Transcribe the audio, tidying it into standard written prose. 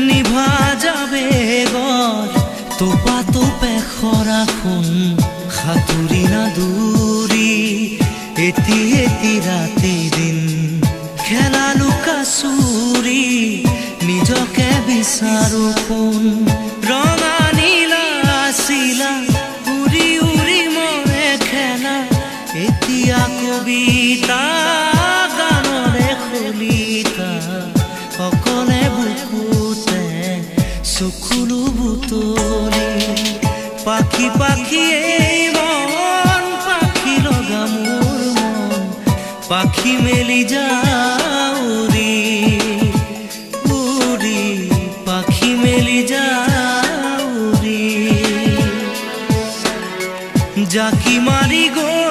নিভা যাবে গৰ তোপা তোপে খৰাখন সাঁতুৰি না দূৰি এটি এটি ৰাতি দিন খেলা লুকা চুৰি নিজকে বিচাৰো কোন ৰঙা নীলা আছিলা উৰি উৰি মৰে খেলা এতিয়া কবিতা গানৰে খলিতা অকলে বুকুতে চকুলো বুটলি পাখি পাখি মন পাখি লগা মোৰ মন পাখি মেলি যাউৰি উৰি পাখি মেলি যাউৰি জাকি মাৰি গৈ